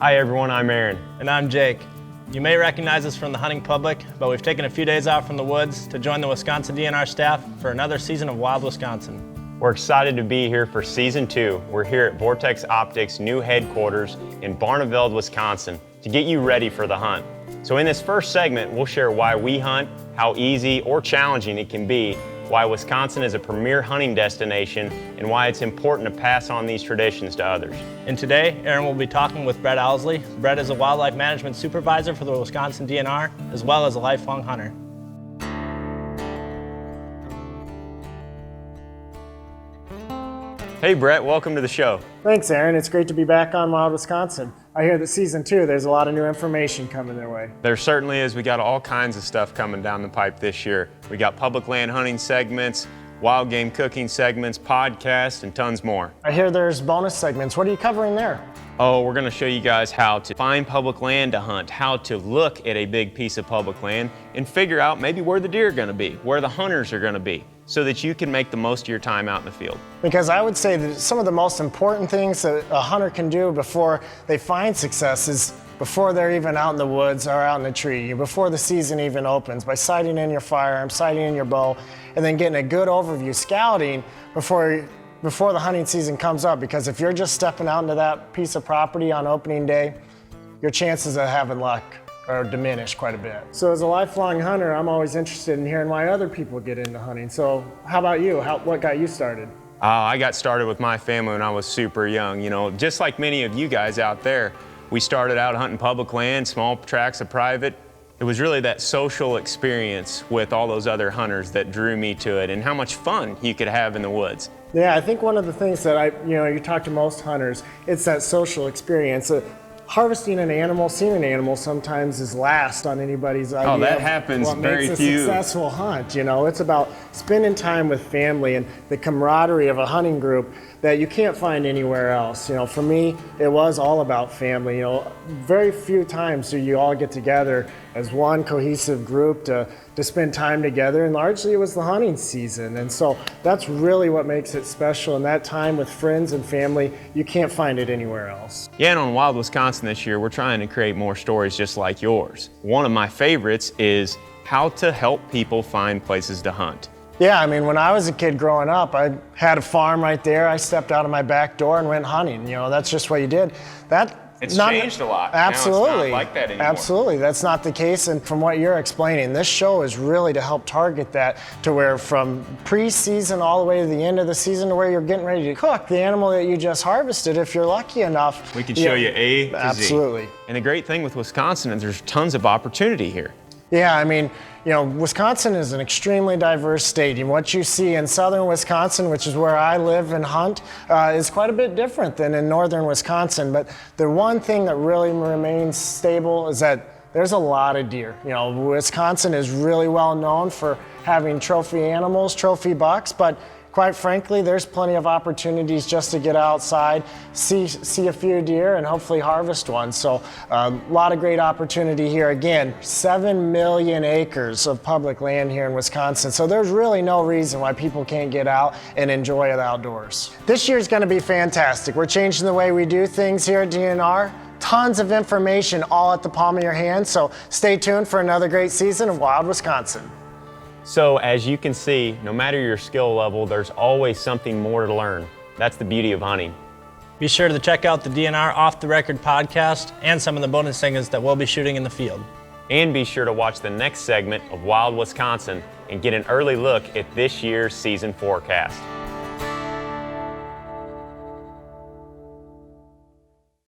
Hi everyone, I'm Aaron. And I'm Jake. You may recognize us from the hunting public, but we've taken a few days out from the woods to join the Wisconsin DNR staff for another season of Wild Wisconsin. We're excited to be here for Season 2. We're here at Vortex Optics' new headquarters in Barneveld, Wisconsin, to get you ready for the hunt. So in this first segment, we'll share why we hunt, how easy or challenging it can be, why Wisconsin is a premier hunting destination, and why it's important to pass on these traditions to others. And today, Aaron will be talking with Brett Owsley. Brett is a Wildlife Management Supervisor for the Wisconsin DNR, as well as a lifelong hunter. Hey Brett, welcome to the show. Thanks, Aaron. It's great to be back on Wild Wisconsin. I hear that Season 2, there's a lot of new information coming their way. There certainly is. We got all kinds of stuff coming down the pipe this year. We got public land hunting segments, wild game cooking segments, podcasts, and tons more. I hear there's bonus segments. What are you covering there? Oh, we're gonna show you guys how to find public land to hunt, how to look at a big piece of public land and figure out maybe where the deer are gonna be, where the hunters are gonna be, so that you can make the most of your time out in the field. Because I would say that some of the most important things that a hunter can do before they find success is before they're even out in the woods or out in the tree, before the season even opens, by sighting in your firearm, sighting in your bow, and then getting a good overview scouting before the hunting season comes up. Because if you're just stepping out into that piece of property on opening day, your chances of having luck are diminished quite a bit. So as a lifelong hunter, I'm always interested in hearing why other people get into hunting. So how about you? What got you started? I got started with my family when I was super young. You know, just like many of you guys out there, we started out hunting public land, small tracts of private. It was really that social experience with all those other hunters that drew me to it, and how much fun you could have in the woods. Yeah, I think one of the things that you talk to most hunters, it's that social experience. Harvesting an animal, seeing an animal sometimes is last on anybody's idea. Oh, that happens very few. What makes a successful hunt, it's about spending time with family and the camaraderie of a hunting group that you can't find anywhere else. For me, it was all about family. Very few times do you all get together as one cohesive group to spend time together, and largely it was the hunting season. And so that's really what makes it special, and that time with friends and family, you can't find it anywhere else. Yeah, and on Wild Wisconsin this year, we're trying to create more stories just like yours. One of my favorites is how to help people find places to hunt. Yeah, when I was a kid growing up, I had a farm right there. I stepped out of my back door and went hunting. That's just what you did. It's changed a lot. Absolutely. Now it's not like that anymore. Absolutely. That's not the case. And from what you're explaining, this show is really to help target that to where from pre-season all the way to the end of the season to where you're getting ready to cook the animal that you just harvested, if you're lucky enough. We can show you A to Z. Absolutely. And the great thing with Wisconsin is there's tons of opportunity here. Yeah, Wisconsin is an extremely diverse state. And what you see in southern Wisconsin, which is where I live and hunt, is quite a bit different than in northern Wisconsin. But the one thing that really remains stable is that there's a lot of deer. Wisconsin is really well known for having trophy animals, trophy bucks, but quite frankly, there's plenty of opportunities just to get outside, see a few deer, and hopefully harvest one. So a lot of great opportunity here. Again, 7 million acres of public land here in Wisconsin. So there's really no reason why people can't get out and enjoy the outdoors. This year's going to be fantastic. We're changing the way we do things here at DNR. Tons of information all at the palm of your hand. So stay tuned for another great season of Wild Wisconsin. So as you can see, no matter your skill level, there's always something more to learn. That's the beauty of hunting. Be sure to check out the DNR Off the Record podcast and some of the bonus segments that we'll be shooting in the field. And be sure to watch the next segment of Wild Wisconsin and get an early look at this year's season forecast.